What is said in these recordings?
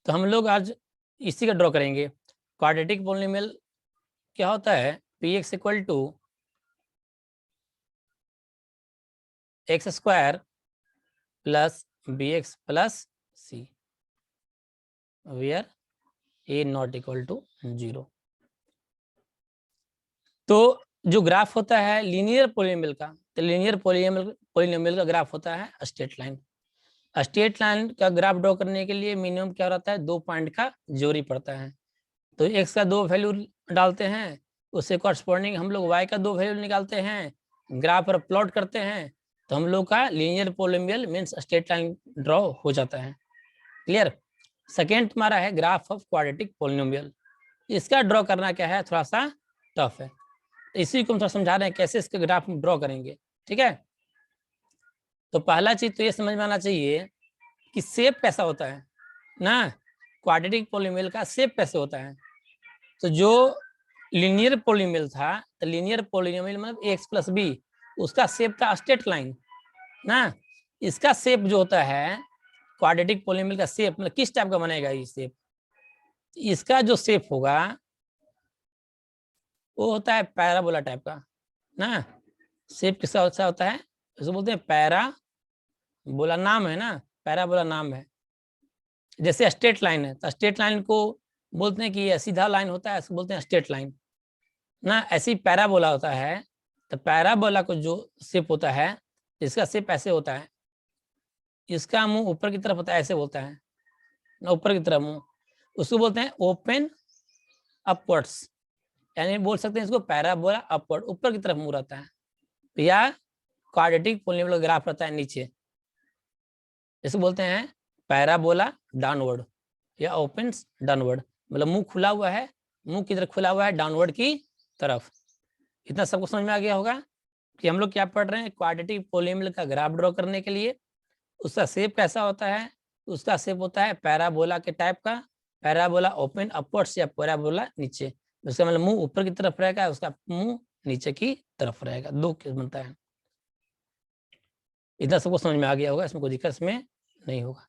तो हम लोग आज इसी का ड्रॉ करेंगे। क्वाड्रेटिक पॉलिनोमियल क्या होता है, p x equal to x square plus b x plus c where a not equal to 0। तो जो ग्राफ होता है लीनियर पॉलिनोमियल का, तो लीनियर पॉलिनोमियल का ग्राफ होता है स्ट्रेट लाइन। स्ट्रेट लाइन का ग्राफ ड्रॉ करने के लिए मिनिमम क्या रहता है, 2 पॉइंट का जोड़ी पड़ता है। तो एक्स का 2 वैल्यू डालते हैं, उससे कॉरस्पॉन्डिंग हम लोग वाई का 2 वैल्यू निकालते हैं, ग्राफ पर प्लॉट करते हैं, तो हम लोग का linear polynomial means straight line draw हो जाता है। क्लियर। सेकेंड तुम्हारा है ग्राफ ऑफ क्वाड्रेटिक पॉलिनोमियल। इसका ड्रॉ करना क्या है, थोड़ा सा टफ है, तो इसी को हम थोड़ा समझा रहे हैं कैसे इसके ग्राफ हम ड्रॉ करेंगे। ठीक है, तो पहला चीज तो ये समझ में आना चाहिए कि शेप कैसा होता है ना, क्वाड्रेटिक पॉलिनोमियल का शेप कैसे होता है। तो जो लीनियर पॉलिनोमियल था, तो लीनियर पॉलिनोमियल मतलब एक्स प्लस बी, उसका शेप था स्ट्रेट लाइन ना। इसका शेप जो होता है क्वाड्रेटिक पॉलिनोमियल का शेप, मतलब किस टाइप का बनेगा ये शेप, इसका जो शेप होगा वो होता है पैराबोला टाइप का ना। शेप किसका होता है, इसको बोलते हैं पैराबोला, नाम है ना, पैराबोला नाम है। जैसे स्ट्रेट लाइन है, तो स्ट्रेट लाइन को बोलते हैं कि ये सीधा लाइन होता है, इसको बोलते हैं स्ट्रेट लाइन ना। ऐसी पैराबोला होता है, तो पैराबोला को जो शेप होता है, इसका शेप ऐसे होता है, इसका मुंह ऊपर की तरफ होता है, ऐसे बोलता है ना, ऊपर की तरफ मुंह, उसको बोलते हैं ओपन अपवर्ड्स, यानी बोल सकते हैं इसको पैराबोला अपवर्ड, ऊपर की तरफ मुंह रहता है। या क्वाड्रेटिक पॉलिनोमियल ग्राफ रहता है नीचे, इसको बोलते हैं पैराबोला डाउनवर्ड या ओपन डाउनवर्ड, मतलब मुंह खुला हुआ है, मुंह की तरफ खुला हुआ है डाउनवर्ड की तरफ। इतना सबको समझ में आ गया होगा कि हम लोग क्या पढ़ रहे हैं, क्वाड्रेटिक पॉलिनोमियल का ग्राफ ड्रॉ करने के लिए उसका शेप कैसा होता है, उसका शेप होता है पैराबोला के टाइप का, पैराबोला ओपन अपवर्ड्स या पैराबोला नीचे, उसका मतलब मुंह ऊपर की तरफ रहेगा, उसका मुंह नीचे की तरफ रहेगा, दो केस बनता है। इतना सबको समझ में आ गया होगा, इसमें कोई दिक्कत इसमें नहीं होगा।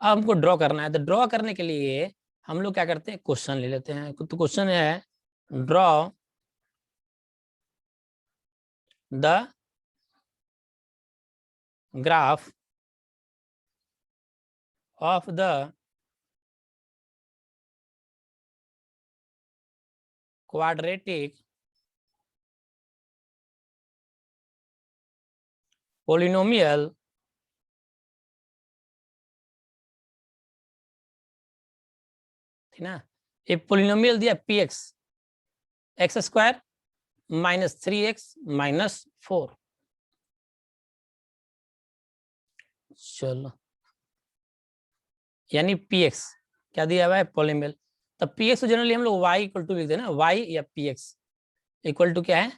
अब हमको ड्रॉ करना है, तो ड्रॉ करने के लिए हम लोग क्या करते हैं, क्वेश्चन ले लेते हैं। तो क्वेश्चन है draw the graph of the quadratic polynomial ना। एक पॉलिनोमियल दिया P x, x square minus 3x minus 4। चलो, यानी पी एक्स क्या दिया हुआ है, पॉलिनोमियल। तो पी एक्स जनरली हम लोग वाई इक्वल टू लिखते हैं ना, वाई या पी एक्स इक्वल टू क्या है,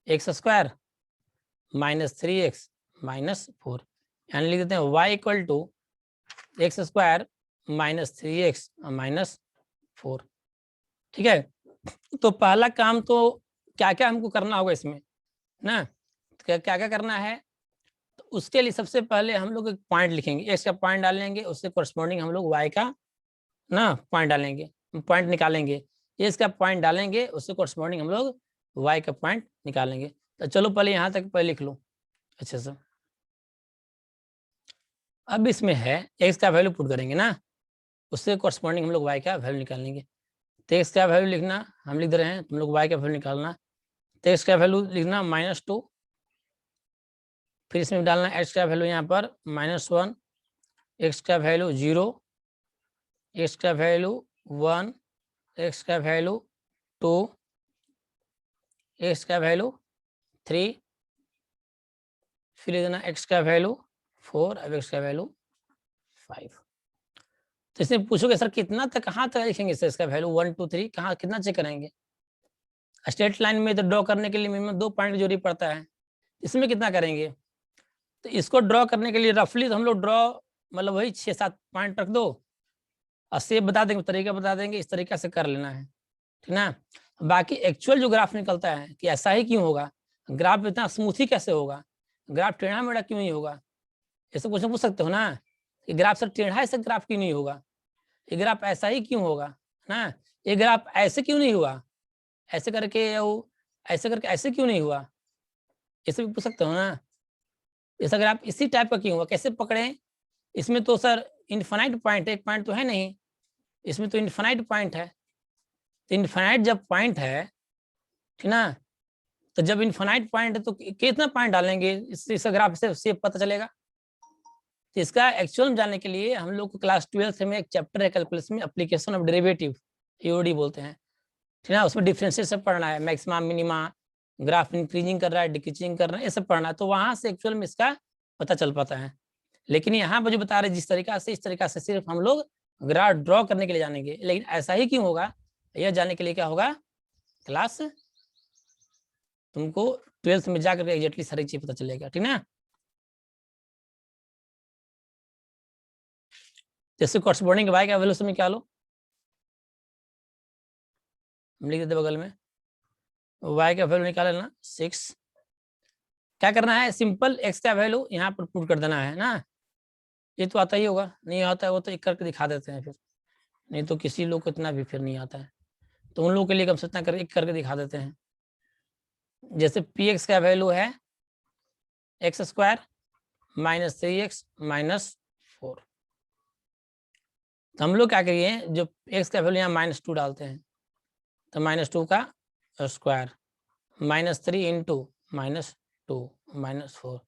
x square minus 3x minus 4, यानी लिख देते हैं y equal to x square minus 3x minus 4। ठीक है, तो पहला काम तो क्या क्या हमको करना होगा इसमें ना, क्या क्या करना है, तो उसके लिए सबसे पहले हम लोग एक पॉइंट लिखेंगे, एक्स का पॉइंट डालेंगे, उससे कोरस्पॉन्डिंग हम लोग वाई का ना पॉइंट डालेंगे, पॉइंट निकालेंगे, इसका पॉइंट डालेंगे, उससे कोरस्पॉन्डिंग हम लोग वाई का पॉइंट निकालेंगे। तो चलो पहले यहाँ तक पहले लिख लो अच्छे से। अब इसमें है एक्स का वैल्यू पुट करेंगे ना, उससे कोरस्पॉन्डिंग हम लोग वाई का वैल्यू निकालेंगे। तो एक्स का वैल्यू लिखना हम लिख दे रहे हैं, तुम लोग वाई का वैल्यू निकालना। तो एक्स का वैल्यू लिखना -2, फिर इसमें डालना एक्स का वैल्यू यहाँ पर -1, एक्स का वैल्यू 0, एक्स का वैल्यू 1, एक्स का वैल्यू 2, एक्स का वैल्यू 3, फिर देना एक्स का वैल्यू 4, अब एक्स का वैल्यू 5। तो इसमें पूछोगे सर कितना तक, कहाँ तक लिखेंगे सर, इसका वैल्यू 1 2 3 कहाँ कितना चेक करेंगे। स्ट्रेट लाइन में तो ड्रॉ करने के लिए मिनिमम 2 पॉइंट जरूरी पड़ता है, इसमें कितना करेंगे। तो इसको ड्रॉ करने के लिए रफली तो हम लोग ड्रॉ मतलब वही 6-7 पॉइंट रख दो और सेप बता देंगे, तरीका बता देंगे, इस तरीके से कर लेना है, ठीक ना। बाकी एक्चुअल जो ग्राफ निकलता है कि ऐसा ही क्यों होगा, ग्राफ इतना स्मूथ ही कैसे होगा, ग्राफ टेढ़ा मेढ़ा क्यों नहीं होगा, ऐसा क्वेश्चन पूछ सकते हो ना कि ग्राफ सर टेढ़ा ऐसा ग्राफ क्यों नहीं होगा। ये ग्राफ ऐसा ही क्यों होगा ना, ये ग्राफ ऐसे क्यों नहीं हुआ, ऐसे करके ऐसे करके ऐसे क्यों नहीं हुआ, ऐसे भी पूछ सकते हो ना। ऐसा ग्राफ इसी टाइप का क्यों हुआ, कैसे पकड़े, इसमें तो सर इनफाइनाइट पॉइंट है, एक पॉइंट तो है नहीं, इसमें तो इनफाइनाइट पॉइंट है। तो इनफाइनाइट जब पॉइंट है, ठीक ना, तो जब इनफाइनाइट पॉइंट है तो कितना पॉइंट डालेंगे इस ग्राफ से पता चलेगा। तो इसका एक्चुअल जानने के लिए हम लोग को क्लास 12th में एक चैप्टर है कैलकुलस में, एप्लीकेशन ऑफ डेरिवेटिव, एओडी बोलते हैं, ठीक ना, उसमें डिफरेंशियल सब पढ़ना है, मैक्सिमम मिनिमा, ग्राफ इंक्रीजिंग कर रहा है डिक्रीजिंग कर रहा है, ये सब पढ़ना है, तो वहां से एक्चुअल में इसका पता चल पाता है। लेकिन यहाँ पर जो बता रहे जिस तरीका से, इस तरीका से सिर्फ हम लोग ग्राफ ड्रॉ करने के लिए जानेंगे, लेकिन ऐसा ही क्यों होगा यह जानने के लिए क्या होगा, क्लास तुमको 12th में जाकर एग्जैक्टली सारी चीज पता चलेगा, ठीक ना। जैसे कॉरस्पॉन्डिंग वाई का वैल्यू समय क्या लो, हम लिख देते बगल में, वाई का वैल्यू निकाल लेना 6, क्या करना है, सिंपल एक्स का वैल्यू यहाँ पर पुट कर देना है ना, ये तो आता ही होगा, नहीं आता है वो तो एक करके दिखा देते हैं फिर, नहीं तो किसी लोग को इतना भी फिर नहीं आता है, तो उन लोगों के लिए कम से इतना कर एक करके दिखा देते हैं। जैसे पी एक्स का वैल्यू है x square minus 3x minus 4, तो हम लोग क्या करिए, जो एक्स का वैल्यू यहाँ -2 डालते हैं, तो -2 का स्क्वायर -3 इंटू -2 -4,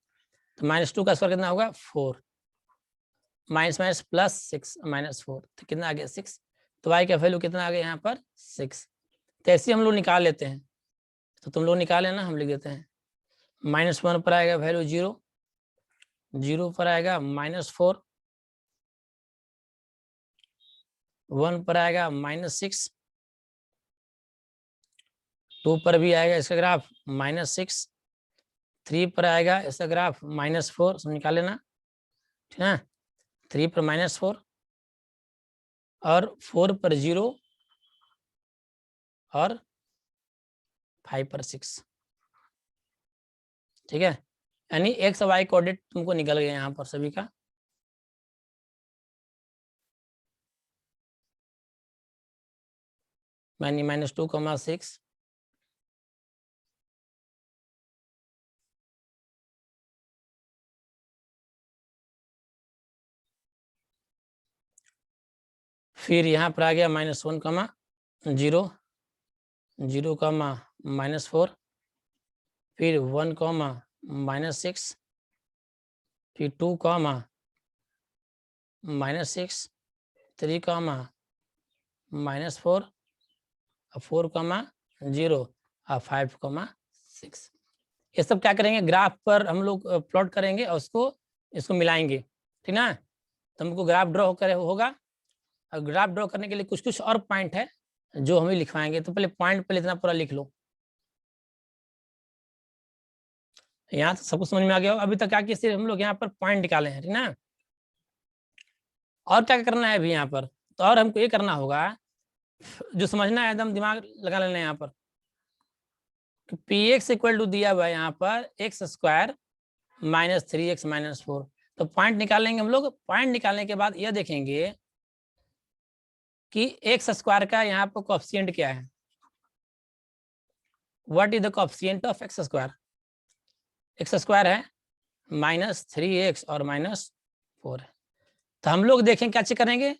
तो -2 का स्क्वायर कितना होगा 4, माइनस माइनस प्लस 6 -4, तो कितना आ गया 6, तो y का वैल्यू कितना आ गया यहाँ पर 6, तो ऐसे हम लोग निकाल लेते हैं, तो तुम लोग निकाल लेना, हम लिख देते हैं, -1 पर आएगा वैल्यू 0, 0 पर आएगा -4, 1 पर आएगा -6, 2 पर भी आएगा इसका ग्राफ -6, 3 पर आएगा इसका ग्राफ -4, सब निकाल लेना, ठीक है, 3 पर -4 और 4 पर 0 और 5 पर 6, ठीक है, यानी एक्स वाई कोऑर्डिनेट तुमको निकल गया यहाँ पर सभी का। यानी -2,6 फिर यहाँ पर आ गया -1, 0, 0, -4, फिर 1, -6, फिर 2, -6, 3, -4, 4, 0 और 5, 6, ये सब क्या करेंगे, ग्राफ पर हम लोग प्लॉट करेंगे और उसको इसको मिलाएंगे, ठीक ना, तो हमको ग्राफ ड्रॉ करे होगा, और ग्राफ ड्रॉ करने के लिए कुछ कुछ और पॉइंट है जो हमें लिखवाएंगे, तो पहले पॉइंट पहले इतना पूरा लिख लो, यहाँ तो सबको समझ में आ गया होगा, अभी तक क्या किया, सिर्फ हम लोग यहाँ पर पॉइंट निकाले हैं, ठीक ना, और क्या करना है अभी यहाँ पर, तो और हमको ये करना होगा, जो समझना है एकदम दिमाग लगा लेना है यहाँ पर, पी एक्स इक्वल टू दिया हुआ है यहाँ पर एक्स स्क्वायर -3x -4, तो पॉइंट निकालेंगे हम लोग, पॉइंट निकालने के बाद यह देखेंगे कि एक्स स्क्वायर का यहाँ पर कोएफिशिएंट क्या है, what is the coefficient of x square, x square है -3x और -4 है, तो हम लोग देखें क्या चेक करेंगे,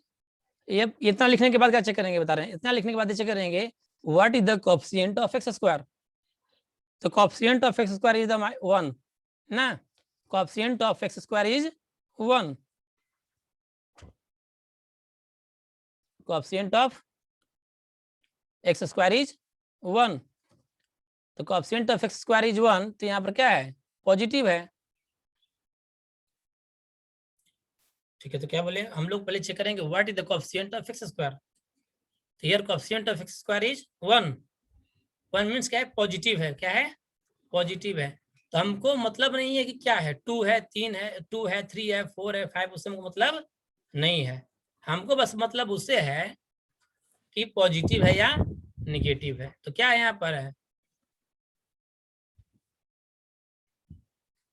ये इतना लिखने के बाद क्या चेक करेंगे बता रहे हैं, इतना लिखने के बाद चेक करेंगे what is the coefficient of x square, तो coefficient of x square is the 1 ना, coefficient of x square is 1, coefficient of x square is 1, तो coefficient of x square is 1, तो यहाँ पर क्या है पॉजिटिव है, ठीक है, तो क्या बोले हम लोग पहले चेक करेंगे what is the coefficient of x square, तो here coefficient of x square is 1, 1 means क्या है पॉजिटिव है, क्या है पॉजिटिव है, तो हमको मतलब नहीं है कि क्या है 2 है 3 है 2 है 3 है 4 है 5, उससे हमको मतलब नहीं है, हमको बस मतलब उससे है कि पॉजिटिव है या निगेटिव है, तो क्या यहाँ पर है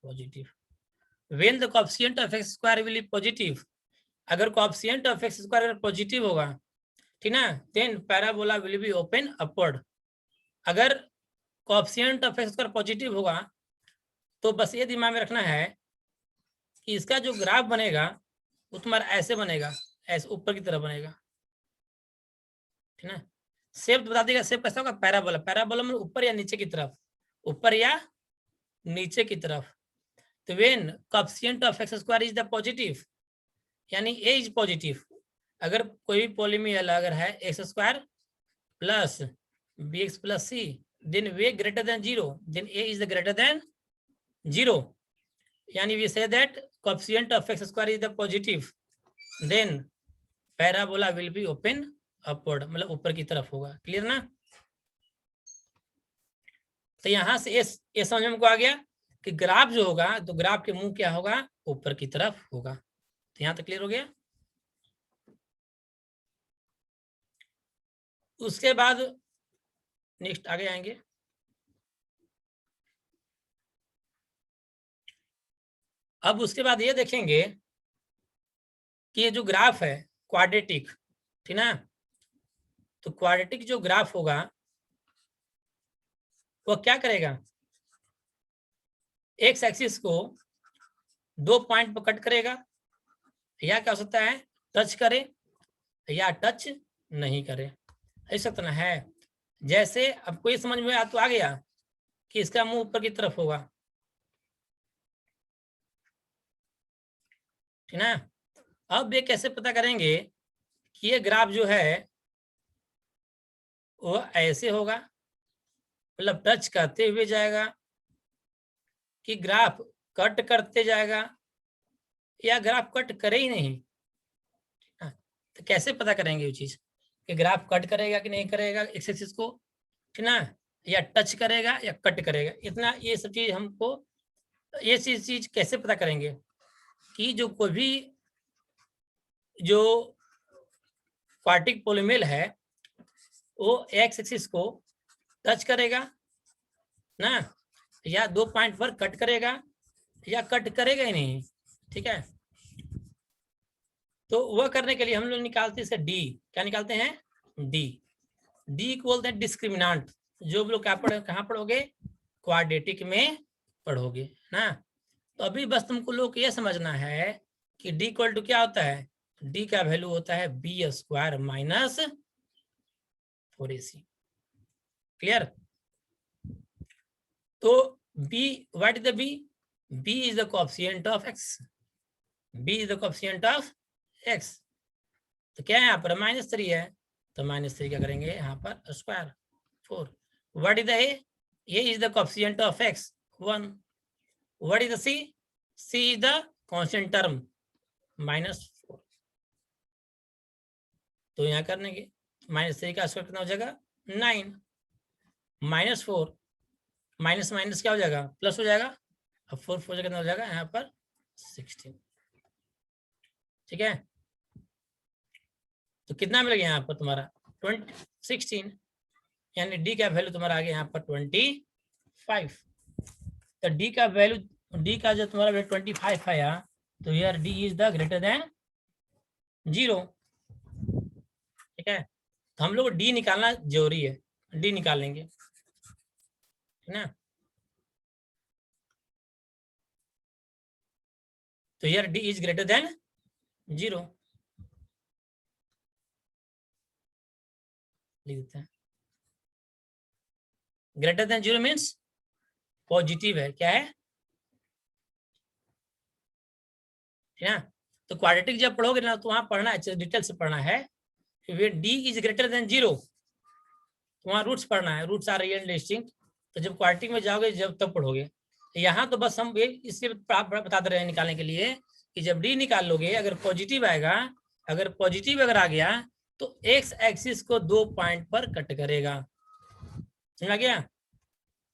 positive, when the coefficient of x square will be positive, अगर कोएफिशिएंट ऑफ एक्स स्क्वायर अगर पॉजिटिव होगा, ठीक ना, then parabola will be open upward. अगर coefficient of x square positive होगा तो बस ये दिमाग में रखना है कि इसका जो ग्राफ बनेगा वो तुम्हारा ऐसे बनेगा, ऐसे ऊपर की तरफ बनेगा, ठीक ना। शेप बता देगा, शेप कैसा होगा, पैराबोला। पैराबोला में ऊपर या नीचे की तरफ, ऊपर या नीचे की तरफ। तो when coefficient of x square is the positive, यानी ए इज पॉजिटिव, अगर कोई भी पॉलिनोमियल अगर है x square plus b x plus c, then way greater than 0, then a is the greater than 0, यानी we say that coefficient of x square is the positive, then parabola will be open upward, मतलब ऊपर की तरफ होगा। Clear ना। तो यहां से ये समझ में आ गया कि ग्राफ जो होगा तो ग्राफ के मुंह क्या होगा, ऊपर की तरफ होगा। तो यहां तक क्लियर हो गया। उसके बाद नेक्स्ट आगे आएंगे। अब उसके बाद ये देखेंगे कि ये जो ग्राफ है क्वाड्रेटिक, ठीक ना, तो क्वाड्रेटिक जो ग्राफ होगा वो क्या करेगा, एक्स एक्सिस को 2 पॉइंट पर कट करेगा, या क्या हो सकता है टच करे या टच नहीं करे, ऐसा सकता है। जैसे अब कोई समझ में तो आ गया कि इसका मुंह ऊपर की तरफ होगा, ठीक ना। अब ये कैसे पता करेंगे कि ये ग्राफ जो है वो ऐसे होगा, मतलब टच करते हुए जाएगा, कि ग्राफ कट करते जाएगा, या ग्राफ कट करे ही नहीं। तो कैसे पता करेंगे ये चीज कि ग्राफ कट करेगा कि नहीं करेगा एक्स एक्सिस को, ठीक ना, या टच करेगा या कट करेगा। इतना ये सब चीज हमको, ये चीज कैसे पता करेंगे कि जो कोई भी जो क्वाड्रेटिक पॉलीनोमियल है वो एक्स एक्सिस को टच करेगा ना, या 2 पॉइंट पर कट करेगा या कट करेगा ही नहीं, ठीक है। तो वह करने के लिए हम लोग निकालते हैं इसका डी। क्या निकालते हैं, डी। डी को बोलते हैं डिस्क्रिमिनांट। जो लोग क्या पढ़े, कहाँ पढ़ोगे, क्वाड्रेटिक में पढ़ोगे ना। तो अभी बस तुमको लोग ये समझना है कि डी इक्वल टू क्या होता है, डी का वैल्यू होता है b square minus 4ac। Clear. तो b, what is the b, b is the coefficient of x, b is the coefficient of x. तो क्या है यहाँ पर -3 है, तो -3 क्या करेंगे यहाँ पर square 4। What is the a is the coefficient of x 1। What is the c, c is the constant term -4। तो यहाँ करने के -3 का स्क्वायर कितना हो जाएगा 9, -4 माइनस माइनस क्या हो जाएगा प्लस हो जाएगा, अब 4 4 कितना हो जाएगा यहाँ पर 16। ठीक है, तो कितना मिल गया यहाँ पर तुम्हारा 16, यानी डी का वैल्यू तुम्हारा आ गया यहाँ पर 25। तो डी का वैल्यू, डी का जो तुम्हारा वैल्यू 25 आया, तो यार D is the greater than 0। ठीक है, तो हम लोग डी निकालना जरूरी है, डी निकाल लेंगे, ठीक ना। तो यार डी इज ग्रेटर देन 0 लिख देते हैं। ग्रेटर देन 0 मीन्स पॉजिटिव है, क्या है, ठीक है। तो क्वाड्रेटिक जब पढ़ोगे ना तो वहां पढ़ना है, डिटेल से पढ़ना है। डी इज ग्रेटर देन 0 तो वहाँ रूट्स पढ़ना है, रूट्स आर रियल डिस्टिंक्ट। तो जब क्वाड्रेटिक में जाओगे जब तब पढ़ोगे। यहाँ तो बस हम इसलिए बता दे रहे हैं निकालने के लिए कि जब डी निकाल लोगे, अगर पॉजिटिव आएगा, अगर पॉजिटिव अगर आ गया तो एक्स एक्सिस को 2 पॉइंट पर कट करेगा। समझ आ गया,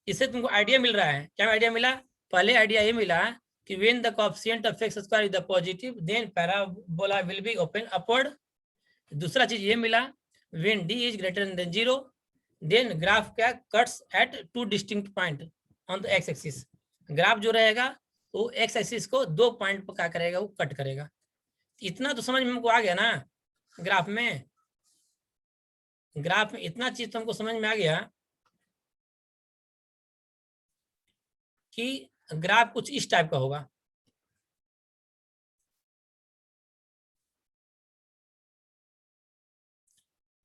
इससे तुमको आइडिया मिल रहा है। क्या आइडिया मिला, पहले आइडिया ये मिला कि when the coefficient of x square is the positive then parabola will be open upward. दूसरा चीज ये मिला, when D is greater than 0 then graph क्या cuts at 2 distinct point on the x axis. Graph जो रहेगा वो x axis को 2 point पर क्या करेगा, वो कट करेगा। इतना तो समझ में हमको आ गया ना, ग्राफ में इतना चीज तो हमको समझ में आ गया कि ग्राफ कुछ इस टाइप का होगा।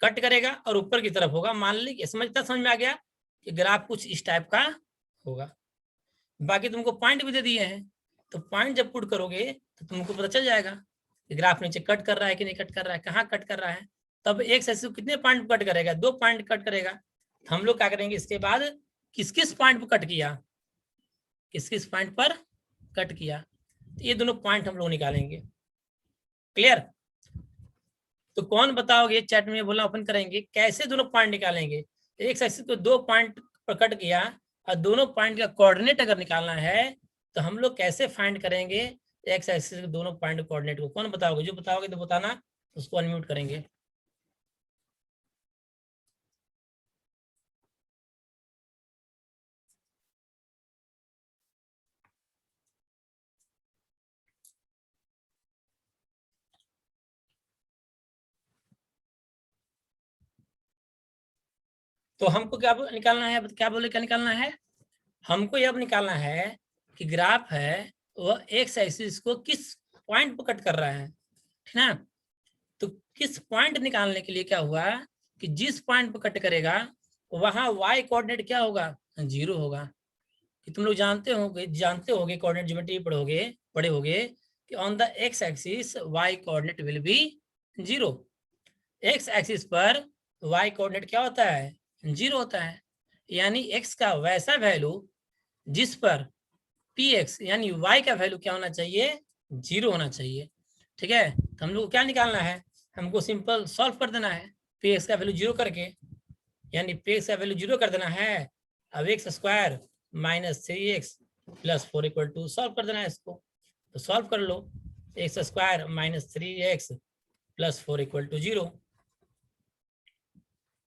कट करेगा और ऊपर की तरफ होगा, मान ली समझ में आ गया कि ग्राफ कुछ इस टाइप का होगा। बाकी तुमको पॉइंट भी दे दिए हैं, तो पॉइंट जब पुट करोगे तो तुमको पता चल जाएगा कि ग्राफ नीचे कट कर रहा है कि नहीं कट कर रहा है, कहाँ कट कर रहा है। तब एक एक्सिस को कितने पॉइंट कट करेगा, 2 पॉइंट कट करेगा। तो हम लोग क्या करेंगे, इसके बाद किस किस पॉइंट पर कट किया, किस किस पॉइंट पर कट किया, तो ये दोनों पॉइंट हम लोग निकालेंगे। क्लियर? तो कौन बताओगे, चैट में बोलना ओपन करेंगे, कैसे दोनों पॉइंट निकालेंगे। एक एक्सिस को 2 पॉइंट पर कट किया और दोनों पॉइंट का कोऑर्डिनेट अगर निकालना है तो हम लोग कैसे फाइंड करेंगे एक्स एक्सिस के दोनों पॉइंट कोऑर्डिनेट को। कौन बताओगे, जो बताओगे तो बताना, उसको अनम्यूट करेंगे। तो हमको क्या निकालना है, क्या बोले, क्या निकालना है, हमको यह निकालना है कि ग्राफ है वह एक्स एक्सिस को किस पॉइंट पर कट कर रहा है, ठीक ना। तो किस पॉइंट निकालने के लिए क्या हुआ कि जिस पॉइंट पर कट करेगा वहां वाई कोऑर्डिनेट क्या होगा, 0 होगा। कि तुम लोग जानते होगे कोऑर्डिनेट ज्योमेट्री पढ़े होगे कि on the x axis y coordinate will be 0। X axis पर वाई कोऑर्डिनेट क्या होता है, 0 होता है। यानी एक्स का वैसा वैल्यू जिस पर पी एक्स यानी वाई का वैल्यू क्या होना चाहिए, 0 होना चाहिए। ठीक है, तो हम लोग को क्या निकालना है, हमको सिंपल सॉल्व कर देना है पी एक्स का वैल्यू 0 करके, यानी पी एक्स का वैल्यू 0 कर देना है। अब x square minus 3x plus 4 equal to solve कर देना है इसको, तो सॉल्व कर लो। X square minus 3x plus 4 equal to 0।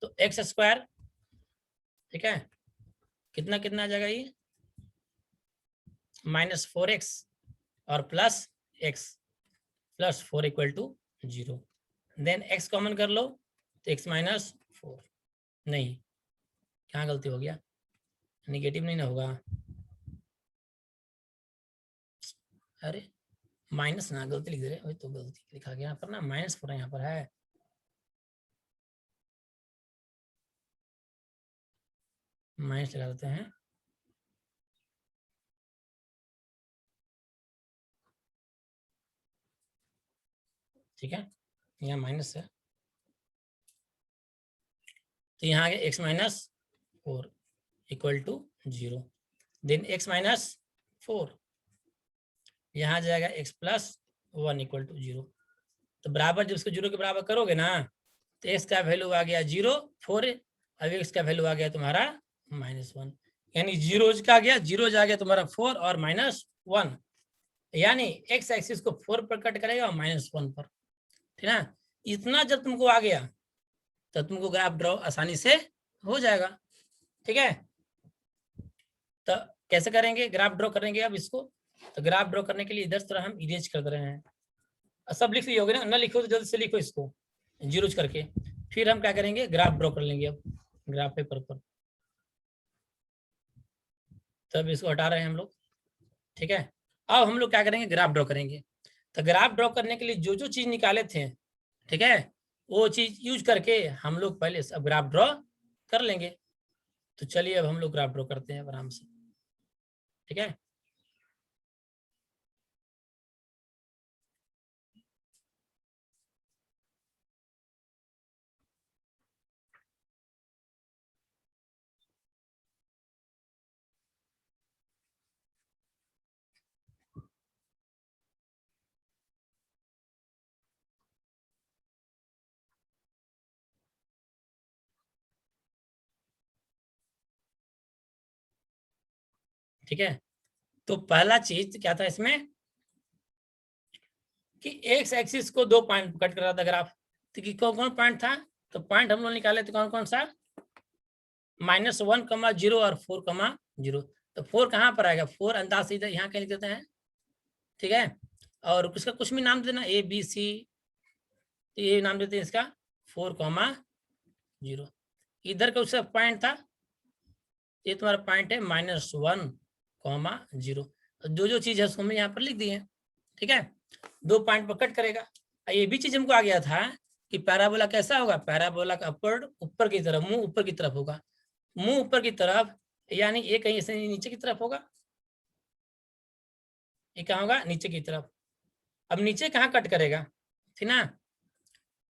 तो एक्स स्क्वायर, ठीक है, कितना कितना आ जाएगा ये, माइनस 4x और plus x plus 4 equal to 0। Then x common कर लो तो x माइनस 4, नहीं क्या गलती हो गया, निगेटिव नहीं ना होगा, अरे माइनस ना, गलती लिख दे रहे, वही तो गलती लिखा गया यहाँ पर ना, -4 यहाँ पर है। माइनस लगा देते हैं, ठीक है, यहाँ माइनस है तो यहाँ आ गया x minus 4 equal to 0। Then x minus 4 यहाँ जाएगा x प्लस 1 इक्वल टू 0। तो बराबर जब इसको 0 के बराबर करोगे ना तो x का वैल्यू आ गया 0, 4, अब x का वैल्यू आ गया तुम्हारा -1, यानी 0 का गया 0 जा गया तुम्हारा 4 और -1, यानी x एक्सिस को 4 पर कट करेगा और -1 पर, ठीक ना। इतना जब तुमको आ गया तो तुमको ग्राफ ड्रॉ आसानी से हो जाएगा, ठीक है। तो कैसे करेंगे, ग्राफ ड्रॉ करेंगे अब इसको। तो ग्राफ ड्रॉ करने के लिए इधर तरह हम इरेज कर रहे हैं, सब लिख लिए होगे ना लिखो तो जल्दी से लिखो इसको जीरोज करके, फिर हम क्या करेंगे, ग्राफ ड्रॉ कर लेंगे। अब ग्राफ पेपर पर तब इसको हटा रहे हैं हम लोग, ठीक है। अब हम लोग क्या करेंगे, ग्राफ ड्रॉ करेंगे। तो ग्राफ ड्रॉ करने के लिए जो जो चीज निकाले थे, ठीक है, वो चीज यूज करके हम लोग पहले अब ग्राफ ड्रॉ कर लेंगे। तो चलिए अब हम लोग ग्राफ ड्रॉ करते हैं आराम से, ठीक है। ठीक है, तो पहला चीज क्या था इसमें कि एक्स एक्सिस को 2 पॉइंट कट कर रहा था ग्राफ, तो कौन कौन पॉइंट था, तो पॉइंट हम लोग निकाले थे कौन कौन सा, -1, 0 और 4, 0। तो 4 कहाँ पर आएगा, 4 अंदाज से इधर यहाँ कहीं लिख देते हैं, ठीक है। और इसका कुछ भी नाम देना, ए बी सी, तो ये नाम देते हैं इसका 4,0। इधर का उसका पॉइंट था, ये तुम्हारा पॉइंट है -1,0। जो जो चीज है उसको हमने यहाँ पर लिख दी है, ठीक है। 2 पॉइंट पर कट करेगा। ये भी चीज हमको आ गया था कि पैराबोला कैसा होगा, पैराबोला का अपवर्ड ऊपर की तरफ, मुंह ऊपर की तरफ होगा, मुंह ऊपर की तरफ, यानी ये कहीं ऐसे नीचे की तरफ होगा, ये कहाँ होगा, नीचे की तरफ। अब नीचे कहाँ कट करेगा, ठीक ना,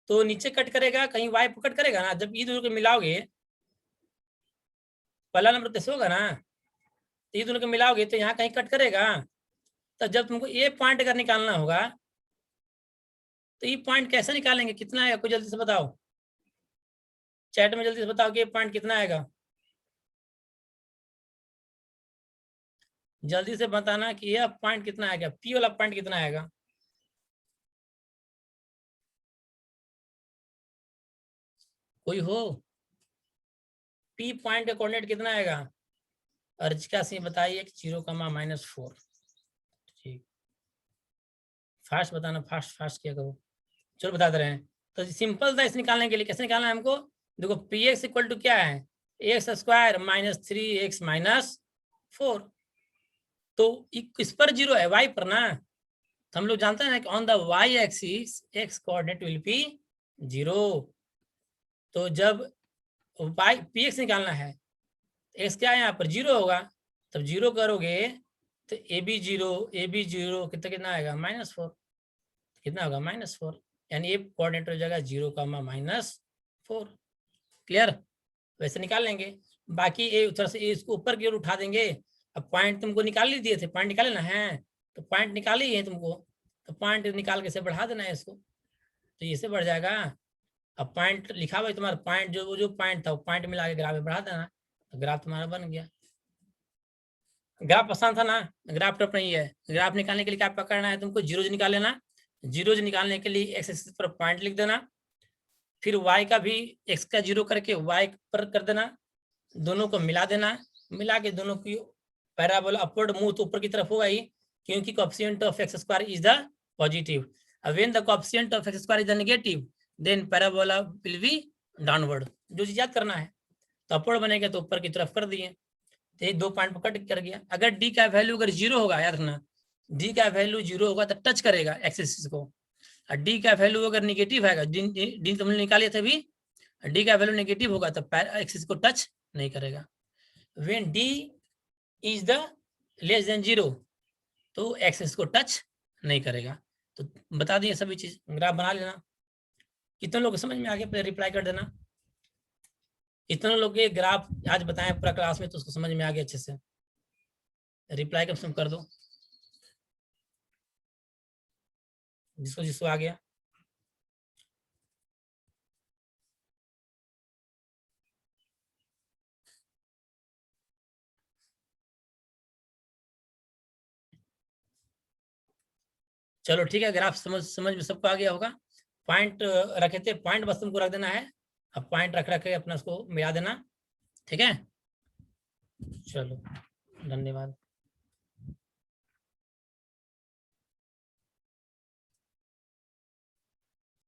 तो नीचे कट करेगा, कहीं वाई पर कट करेगा ना। जब ये दोनों को मिलाओगे, पहला नंबर तो होगा ना, तो ये दोनों को मिलाओगे तो यहाँ कहीं कट करेगा। तो जब तुमको ये पॉइंट अगर निकालना होगा, तो ये पॉइंट कैसे निकालेंगे, कितना आएगा, कोई जल्दी से बताओ, चैट में जल्दी से बताओ कि ये पॉइंट कितना आएगा, जल्दी से बताना कि यह पॉइंट कितना आएगा, पी वाला पॉइंट कितना आएगा। कोई हो, पी पॉइंट का कोऑर्डिनेट कितना आएगा, अर्चिका सिंह बताइए, 0,-4। ठीक, फास्ट बताना, फास्ट फास्ट क्या करो, चलो बता दे रहे हैं। तो सिंपल था इसे निकालने के लिए, कैसे निकालना है हमको, देखो पी एक्स इक्वल टू क्या है, x² - 3x - 4। तो किस पर 0 है, y पर ना, तो हम लोग जानते हैं ना कि on the y axis x coordinate will be 0। तो जब y पी एक्स निकालना है, x क्या है यहाँ पर 0 होगा, तब 0 करोगे तो ए बी 0 कितना कितना आएगा, -4, कितना होगा, -4, यानी ये कोऑर्डिनेट हो जाएगा 0,-4। क्लियर, वैसे निकाल लेंगे। बाकी ये उधर से इसको ऊपर की ओर उठा देंगे। अब पॉइंट तुमको निकाल ही दिए थे, पॉइंट निकाले ना है, तो पॉइंट निकाल ही है तुमको, तो पॉइंट निकाल के से बढ़ा देना है इसको, तो ये से बढ़ जाएगा। अब पॉइंट लिखा हुआ है तुम्हारा, पॉइंट जो पॉइंट था वो पॉइंट मिला के ग्राफ में बढ़ा देना, तो ग्राफ तुम्हारा बन गया। ग्राफ आसान था ना, ग्राफ टफ नहीं है। ग्राफ निकालने के लिए क्या पकड़ना है तुमको, जीरोज निकाल लेना, जीरोज निकालने के लिए एक्स एक्सिस पर पॉइंट लिख देना, फिर वाई का भी एक्स का 0 करके वाई पर कर देना, दोनों को मिला देना, मिला के दोनों की पैराबोला अपवर्ड मुंह तो ऊपर की तरफ होगा ही, क्योंकि coefficient of x² is the positive. When the coefficient of x² is the negative, then parabola will be downward. जो चीज याद करना है, तो अपवर्ड बनेगा तो ऊपर की तरफ कर दिए, तो ये 2 पॉइंट पर कट कर गया। अगर डी का वैल्यू अगर 0 होगा, याद रखना, डी का वैल्यू 0 होगा तो टच करेगा एक्स एक्सिस को, और डी का वैल्यू अगर नेगेटिव है, डी तुमने निकाले थे भी, डी का वैल्यू नेगेटिव होगा तो एक्सिस को टच नहीं करेगा। When D is the less than 0, तो एक्सिस को टच नहीं करेगा। तो बता दिए सभी चीज, ग्राफ बना लेना। कितने लोग समझ में आ गया, पहले रिप्लाई कर देना। इतने लोग के ग्राफ आज बताएं पूरा क्लास में, तो उसको समझ में आ गया अच्छे से, रिप्लाई कम से कम कर दो जिसको जिसको आ गया। चलो ठीक है, ग्राफ समझ में सबको आ गया होगा। पॉइंट रखे थे, पॉइंट बस तुमको रख देना है, अब पॉइंट रख के अपना उसको मिला देना, ठीक है। चलो, धन्यवाद।